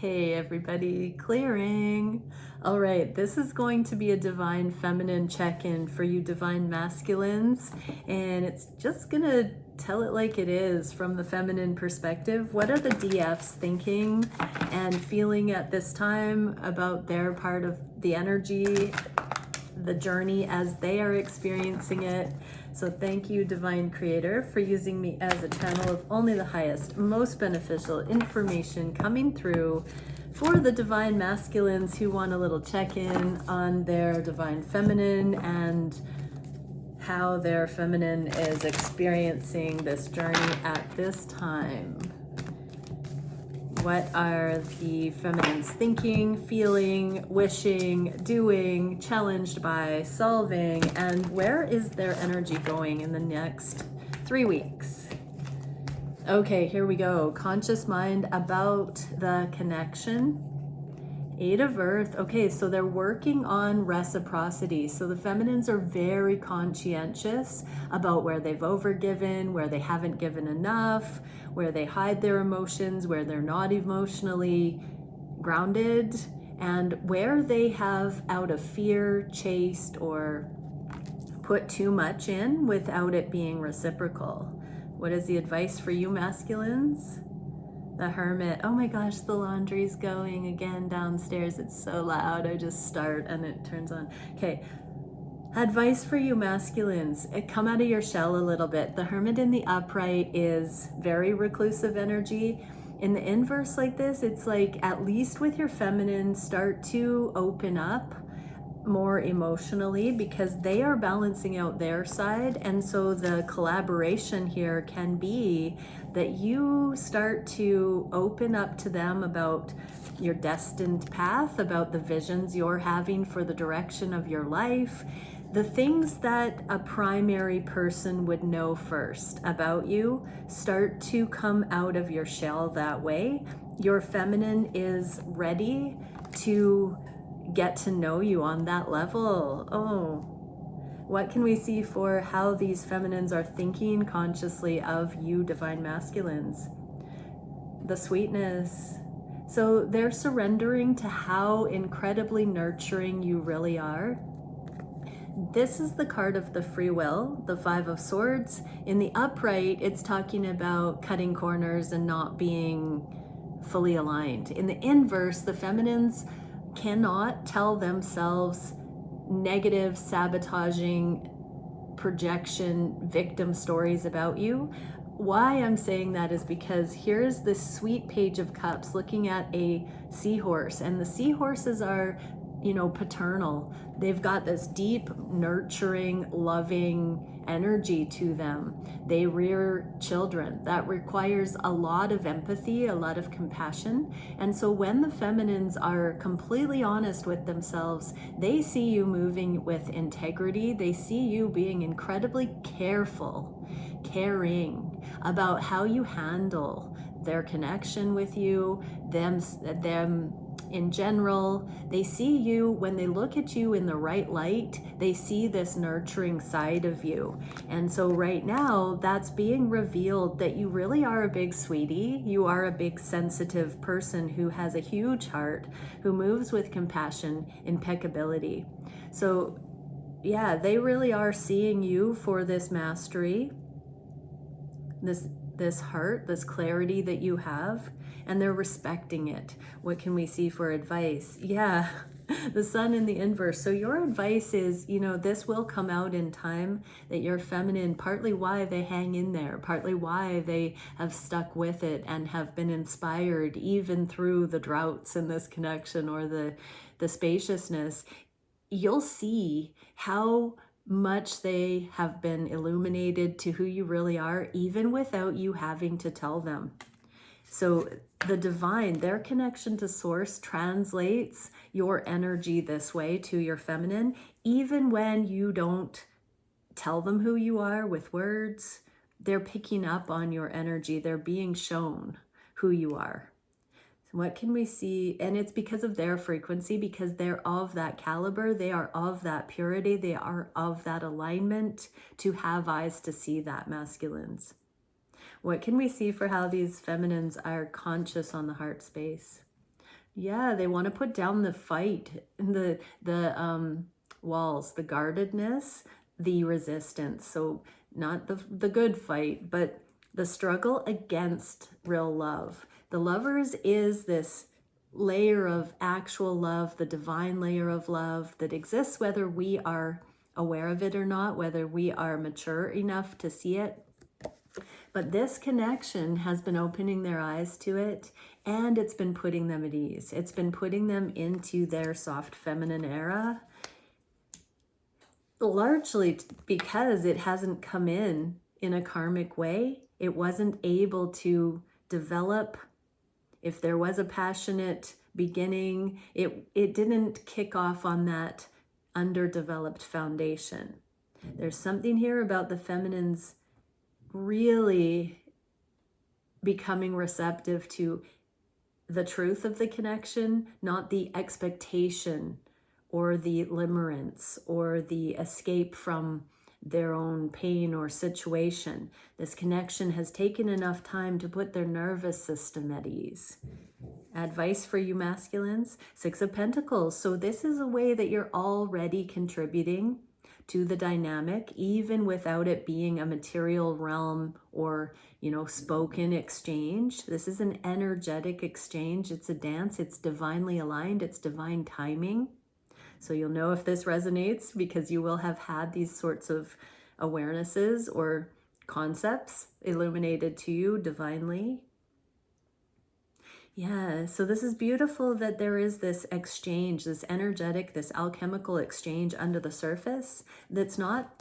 Okay, everybody, clearing. All right, this is going to be a divine feminine check-in for you divine masculines, and it's just gonna tell it like it is from the feminine perspective. What are the DFs thinking and feeling at this time about their part of the energy, the journey as they are experiencing it? So thank you, Divine Creator, for using me as a channel of only the highest, most beneficial information coming through for the divine masculines who want a little check-in on their divine feminine and how their feminine is experiencing this journey at this time. What are the feminines thinking, feeling, wishing, doing, challenged by, solving, and where is their energy going in the next 3 weeks? Okay, here we go. Conscious mind about the connection. 8 of Earth. Okay, so they're working on reciprocity. So the feminines are very conscientious about where they've overgiven, where they haven't given enough, where they hide their emotions, where they're not emotionally grounded, and where they have, out of fear, chased or put too much in without it being reciprocal. What is the advice for you masculines? The Hermit. Oh my gosh, the laundry's going again downstairs. It's so loud. I just start and it turns on. Okay. Advice for you masculines. Come out of your shell a little bit. The Hermit in the upright is very reclusive energy. In the inverse like this, it's like, at least with your feminine, start to open up more emotionally because they are balancing out their side. And so the collaboration here can be that you start to open up to them about your destined path, about the visions you're having for the direction of your life, the things that a primary person would know first about you. Start to come out of your shell that way. Your feminine is ready to get to know you on that level. Oh, what can we see for how these feminines are thinking consciously of you divine masculines? The sweetness. So they're surrendering to how incredibly nurturing you really are. This is the card of the free will, the 5 of Swords. In the upright, it's talking about cutting corners and not being fully aligned. In the inverse, the feminines cannot tell themselves negative, sabotaging, projection, victim stories about you. Why I'm saying that is because here's this sweet Page of Cups looking at a seahorse, and the seahorses are, paternal. They've got this deep, nurturing, loving energy to them. They rear children. That requires a lot of empathy, a lot of compassion. And so when the feminines are completely honest with themselves, they see you moving with integrity. They see you being incredibly careful, caring about how you handle their connection with you, them in general. They see you, when they look at you in the right light, they see this nurturing side of you. And so right now, that's being revealed that you really are a big sweetie. You are a big sensitive person who has a huge heart, who moves with compassion, impeccability. So yeah, they really are seeing you for this mastery, this heart, this clarity that you have, and they're respecting it. What can we see for advice? Yeah, the Sun in the inverse. So your advice is, this will come out in time, that your feminine, partly why they hang in there, partly why they have stuck with it and have been inspired even through the droughts in this connection or the spaciousness. You'll see how much they have been illuminated to who you really are, even without you having to tell them. So the divine, their connection to source, translates your energy this way to your feminine, even when you don't tell them who you are with words. They're picking up on your energy. They're being shown who you are. What can we see? And it's because of their frequency, because they're of that caliber, they are of that purity, they are of that alignment to have eyes to see that, masculines. What can we see for how these feminines are conscious on the heart space? Yeah, they want to put down the fight, the walls, the guardedness, the resistance. So not the good fight, but the struggle against real love. The lovers is this layer of actual love, the divine layer of love that exists whether we are aware of it or not, whether we are mature enough to see it. But this connection has been opening their eyes to it, and it's been putting them at ease. It's been putting them into their soft feminine era, largely because it hasn't come in a karmic way. It wasn't able to develop. If there was a passionate beginning, it didn't kick off on that underdeveloped foundation. There's something here about the feminines really becoming receptive to the truth of the connection, not the expectation or the limerence or the escape from their own pain or situation. This connection has taken enough time to put their nervous system at ease. Advice for you masculines, 6 of Pentacles. So this is a way that you're already contributing to the dynamic, even without it being a material realm or, spoken exchange. This is an energetic exchange. It's a dance. It's divinely aligned. It's divine timing. So you'll know if this resonates because you will have had these sorts of awarenesses or concepts illuminated to you divinely. Yeah, so this is beautiful that there is this exchange, this energetic, this alchemical exchange under the surface. It's not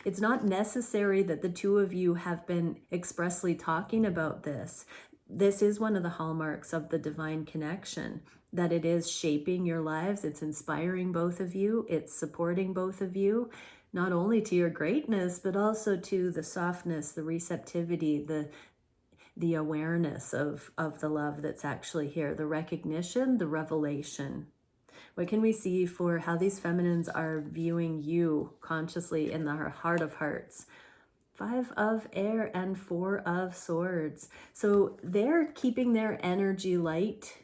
necessary that the two of you have been expressly talking about this. This is one of the hallmarks of the divine connection, that it is shaping your lives. It's inspiring both of you. It's supporting both of you, not only to your greatness, but also to the softness, the receptivity, the awareness of the love that's actually here, the recognition, the revelation. What can we see for how these feminines are viewing you consciously in the heart of hearts? 5 of air and 4 of swords. So they're keeping their energy light.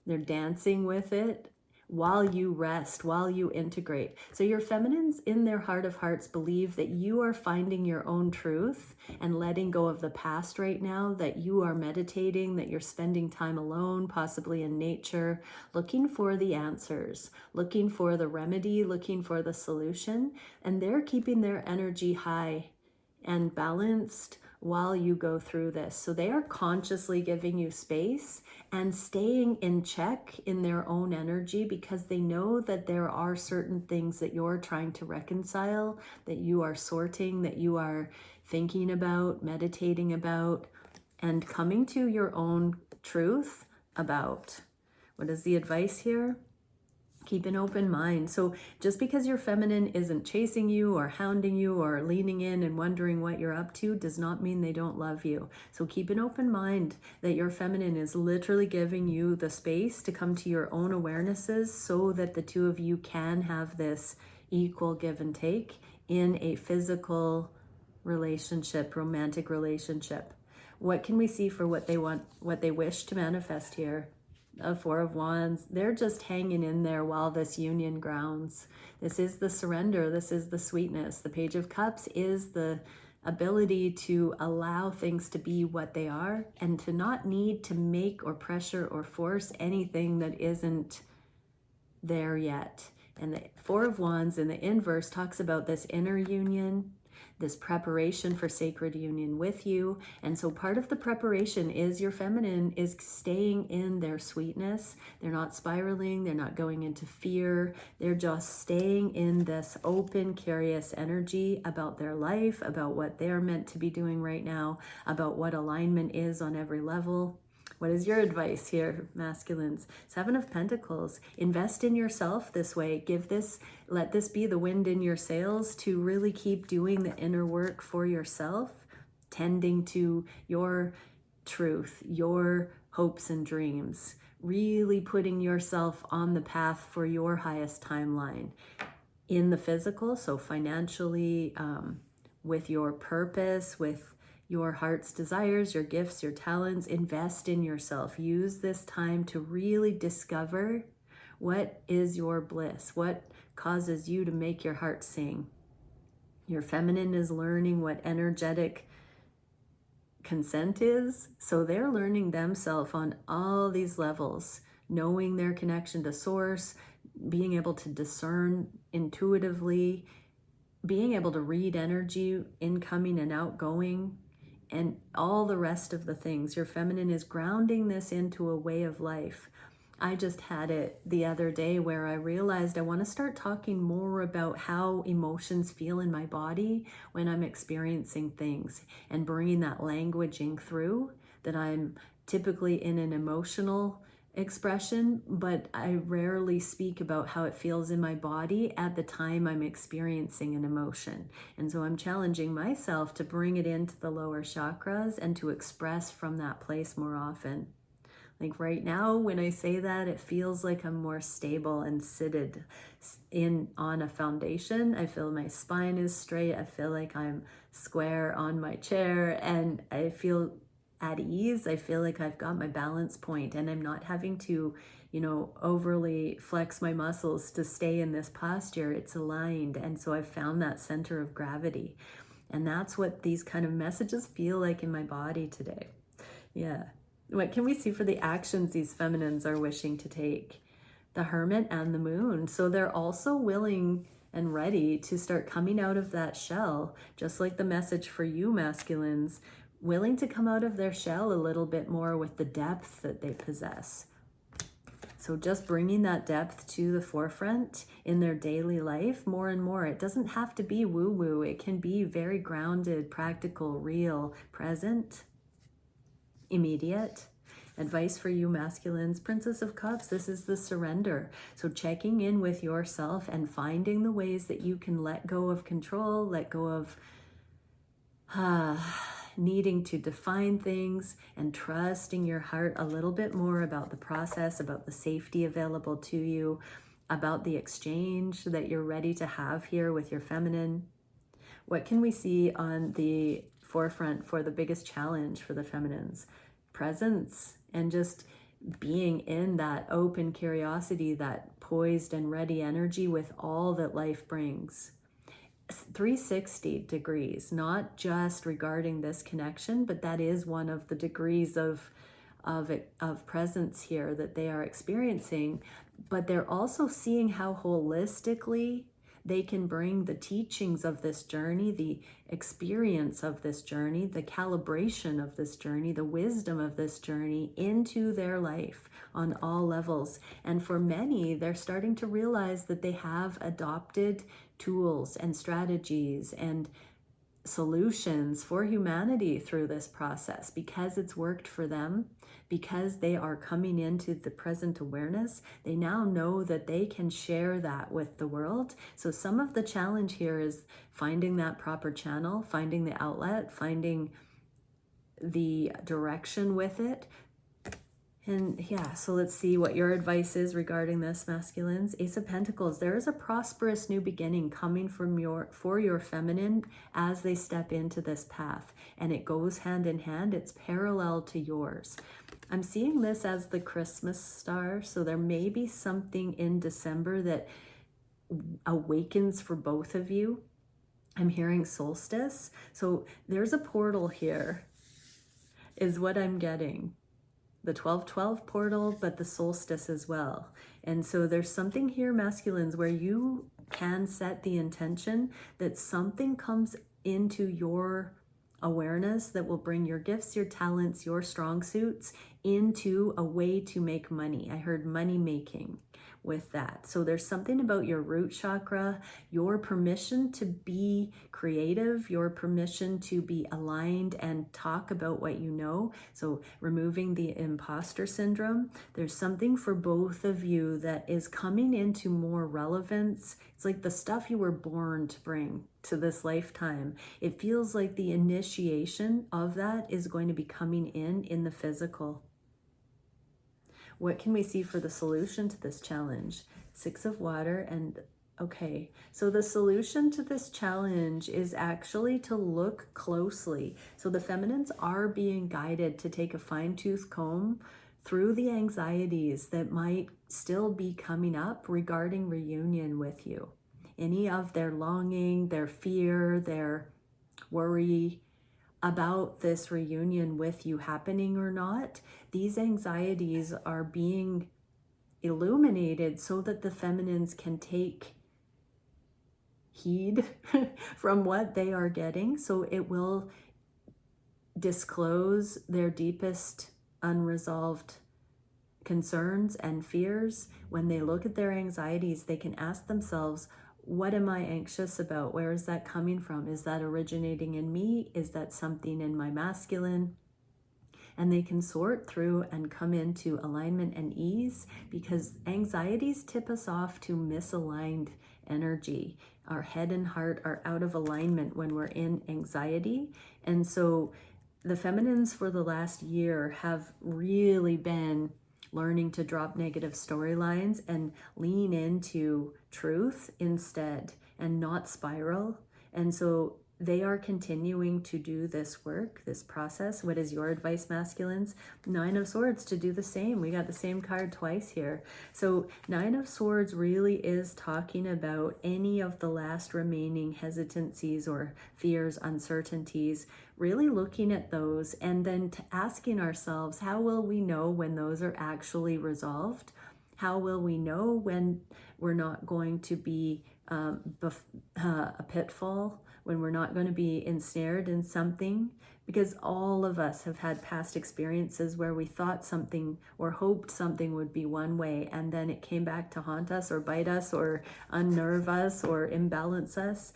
They're dancing with it while you rest, while you integrate. So your feminines in their heart of hearts believe that you are finding your own truth and letting go of the past right now, that you are meditating, that you're spending time alone, possibly in nature, looking for the answers, looking for the remedy, looking for the solution. And they're keeping their energy high and balanced while you go through this. So they are consciously giving you space and staying in check in their own energy, because they know that there are certain things that you're trying to reconcile, that you are sorting, that you are thinking about, meditating about, and coming to your own truth about. What is the advice here? Keep an open mind. So just because your feminine isn't chasing you or hounding you or leaning in and wondering what you're up to does not mean they don't love you. So keep an open mind that your feminine is literally giving you the space to come to your own awarenesses so that the two of you can have this equal give and take in a physical relationship, romantic relationship. What can we see for what they want, what they wish to manifest here? A 4 of Wands. They're just hanging in there while this union grounds. This is the surrender. This is the sweetness. The Page of Cups is the ability to allow things to be what they are and to not need to make or pressure or force anything that isn't there yet. And the 4 of Wands in the inverse talks about this inner union, this preparation for sacred union with you. And so part of the preparation is your feminine is staying in their sweetness. They're not spiraling. They're not going into fear. They're just staying in this open, curious energy about their life, about what they're meant to be doing right now, about what alignment is on every level. What is your advice here, masculines? 7 of Pentacles. Invest in yourself this way. Let this be the wind in your sails to really keep doing the inner work for yourself, tending to your truth, your hopes and dreams, really putting yourself on the path for your highest timeline in the physical, so financially, with your purpose, with your heart's desires, your gifts, your talents. Invest in yourself. Use this time to really discover what is your bliss, what causes you to make your heart sing. Your feminine is learning what energetic consent is, so they're learning themselves on all these levels, knowing their connection to source, being able to discern intuitively, being able to read energy incoming and outgoing, and all the rest of the things. Your feminine is grounding this into a way of life. I just had it the other day where I realized I want to start talking more about how emotions feel in my body when I'm experiencing things, and bringing that languaging through, that I'm typically in an emotional expression, but I rarely speak about how it feels in my body at the time I'm experiencing an emotion. And so I'm challenging myself to bring it into the lower chakras and to express from that place more often. Like right now, when I say that, it feels like I'm more stable and seated on a foundation. I feel my spine is straight. I feel like I'm square on my chair, and I feel at ease. I feel like I've got my balance point, and I'm not having to, overly flex my muscles to stay in this posture. It's aligned. And so I've found that center of gravity. And that's what these kind of messages feel like in my body today. Yeah. What can we see for the actions these feminines are wishing to take? The Hermit and the Moon. So they're also willing and ready to start coming out of that shell, just like the message for you masculines, willing to come out of their shell a little bit more with the depth that they possess. So just bringing that depth to the forefront in their daily life more and more. It doesn't have to be woo-woo. It can be very grounded, practical, real, present, immediate. Advice for you masculines, Princess of Cups, this is the surrender. So checking in with yourself and finding the ways that you can let go of control, let go of needing to define things, and trusting your heart a little bit more about the process, about the safety available to you, about the exchange that you're ready to have here with your feminine. What can we see on the forefront for the biggest challenge for the feminines? Presence, and just being in that open curiosity, that poised and ready energy with all that life brings. 360 degrees, not just regarding this connection, but that is one of the degrees of presence here that they are experiencing. But they're also seeing how holistically they can bring the teachings of this journey, the experience of this journey, the calibration of this journey, the wisdom of this journey into their life on all levels. And for many, they're starting to realize that they have adopted tools and strategies and solutions for humanity through this process, because it's worked for them, because they are coming into the present awareness. They now know that they can share that with the world. So some of the challenge here is finding that proper channel, finding the outlet, finding the direction with it. And yeah, so let's see what your advice is regarding this, masculines. Ace of Pentacles, there is a prosperous new beginning coming for your feminine as they step into this path. And it goes hand in hand. It's parallel to yours. I'm seeing this as the Christmas star. So there may be something in December that awakens for both of you. I'm hearing solstice. So there's a portal here, is what I'm getting. The 12-12 portal, but the solstice as well. And so there's something here, masculines, where you can set the intention that something comes into your awareness that will bring your gifts, your talents, your strong suits into a way to make money. I heard money making with that. So there's something about your root chakra, your permission to be creative, your permission to be aligned and talk about what you know. So removing the imposter syndrome. There's something for both of you that is coming into more relevance. It's like the stuff you were born to bring to this lifetime. It feels like the initiation of that is going to be coming in the physical. What can we see for the solution to this challenge? 6 of Water and Okay, so the solution to this challenge is actually to look closely. So the feminines are being guided to take a fine-tooth comb through the anxieties that might still be coming up regarding reunion with you. Any of their longing, their fear, their worry about this reunion with you happening or not, these anxieties are being illuminated so that the feminines can take heed from what they are getting. So it will disclose their deepest unresolved concerns and fears. When they look at their anxieties, they can ask themselves, what am I anxious about? Where is that coming from? Is that originating in me? Is that something in my masculine? And they can sort through and come into alignment and ease, because anxieties tip us off to misaligned energy. Our head and heart are out of alignment when we're in anxiety. And so the feminines for the last year have really been learning to drop negative storylines and lean into truth instead and not spiral. And so they are continuing to do this work, this process. What is your advice, masculines? Nine of Swords to do the same. We got the same card twice here. So Nine of Swords really is talking about any of the last remaining hesitancies or fears, uncertainties, really looking at those and then asking ourselves, how will we know when those are actually resolved? How will we know when we're not going to be a pitfall, when we're not going to be ensnared in something? Because all of us have had past experiences where we thought something or hoped something would be one way, and then it came back to haunt us or bite us or unnerve us or imbalance us.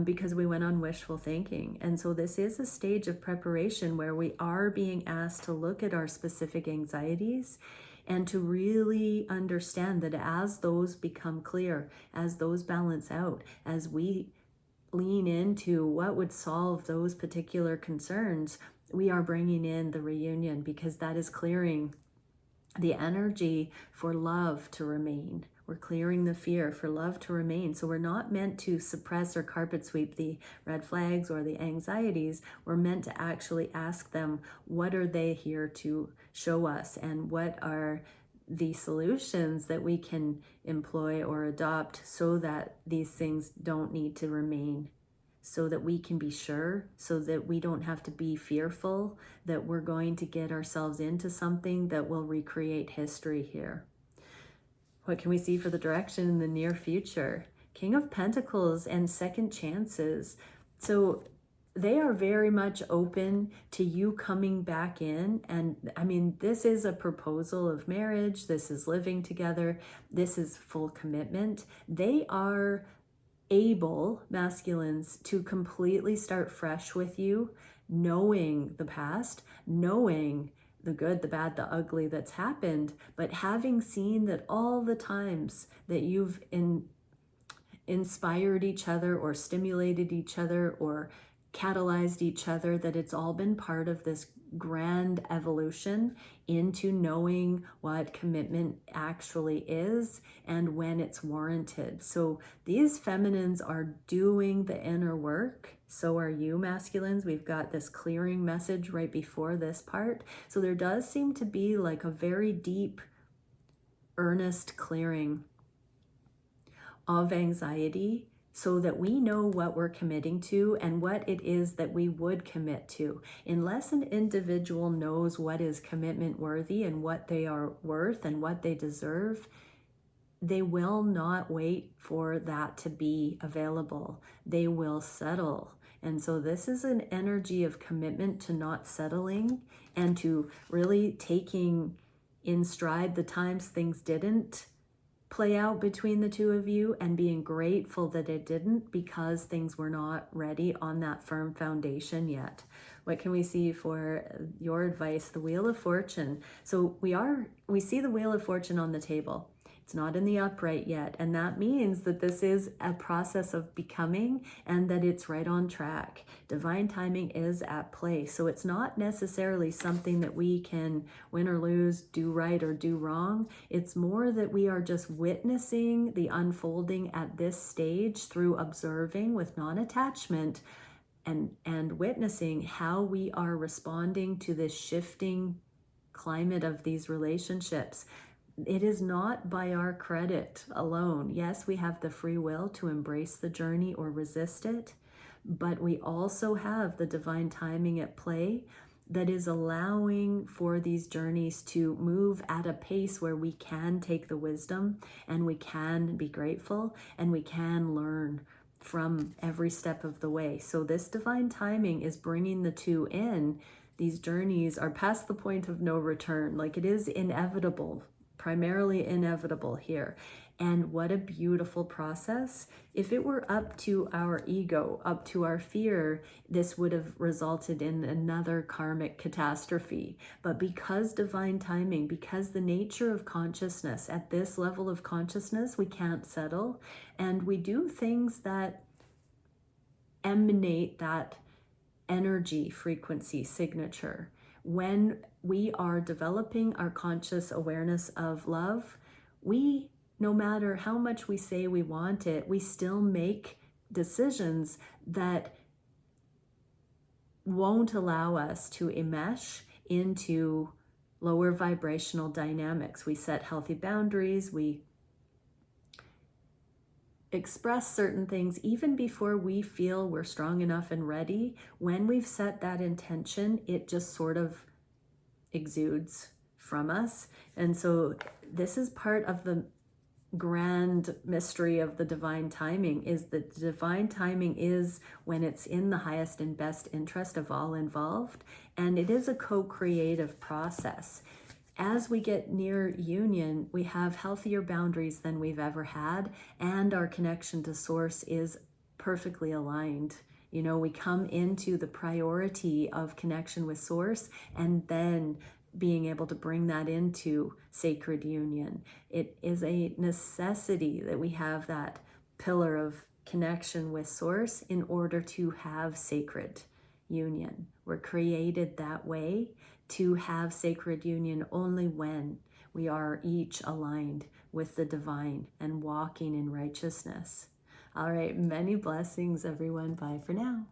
Because we went on wishful thinking. And so this is a stage of preparation where we are being asked to look at our specific anxieties and to really understand that as those become clear, as those balance out, as we lean into what would solve those particular concerns, we are bringing in the reunion, because that is clearing the energy for love to remain. We're clearing the fear for love to remain. So we're not meant to suppress or carpet sweep the red flags or the anxieties. We're meant to actually ask them, what are they here to show us? And what are the solutions that we can employ or adopt so that these things don't need to remain? So that we can be sure, so that we don't have to be fearful that we're going to get ourselves into something that will recreate history here. What can we see for the direction in the near future? King of Pentacles and second chances. So they are very much open to you coming back in. And I mean, this is a proposal of marriage. This is living together. This is full commitment. They are able, masculines, to completely start fresh with you, knowing the past, knowing the good, the bad, the ugly that's happened, but having seen that all the times that you've inspired each other or stimulated each other or catalyzed each other, that it's all been part of this grand evolution into knowing what commitment actually is and when it's warranted. So these feminines are doing the inner work. So are you, masculines. We've got this clearing message right before this part. So there does seem to be like a very deep, earnest clearing of anxiety, so that we know what we're committing to and what it is that we would commit to. Unless an individual knows what is commitment worthy and what they are worth and what they deserve, they will not wait for that to be available. They will settle. And so this is an energy of commitment to not settling and to really taking in stride the times things didn't play out between the two of you and being grateful that it didn't, because things were not ready on that firm foundation yet. What can we see for your advice? The Wheel of Fortune. So we see the Wheel of Fortune on the table. It's not in the upright yet. And that means that this is a process of becoming and that it's right on track. Divine timing is at play. So it's not necessarily something that we can win or lose, do right or do wrong. It's more that we are just witnessing the unfolding at this stage through observing with non-attachment and witnessing how we are responding to this shifting climate of these relationships. It is not by our credit alone. Yes, we have the free will to embrace the journey or resist it, but we also have the divine timing at play that is allowing for these journeys to move at a pace where we can take the wisdom and we can be grateful and we can learn from every step of the way. So this divine timing is bringing the two in. These journeys are past the point of no return. Like, it is inevitable, primarily inevitable here. And what a beautiful process. If it were up to our ego, up to our fear, this would have resulted in another karmic catastrophe. But because divine timing, because the nature of consciousness, at this level of consciousness, we can't settle. And we do things that emanate that energy frequency signature. When we are developing our conscious awareness of love, we, no matter how much we say we want it, we still make decisions that won't allow us to enmesh into lower vibrational dynamics. We set healthy boundaries, we express certain things even before we feel we're strong enough and ready. When we've set that intention, it just sort of exudes from us. And so this is part of the grand mystery of the divine timing, is that the divine timing is when it's in the highest and best interest of all involved, and it is a co-creative process. As we get near union, we have healthier boundaries than we've ever had, and our connection to source is perfectly aligned. You know, we come into the priority of connection with source and then being able to bring that into sacred union. It is a necessity that we have that pillar of connection with source in order to have sacred union. We're created that way, to have sacred union only when we are each aligned with the divine and walking in righteousness. All right, many blessings, everyone. Bye for now.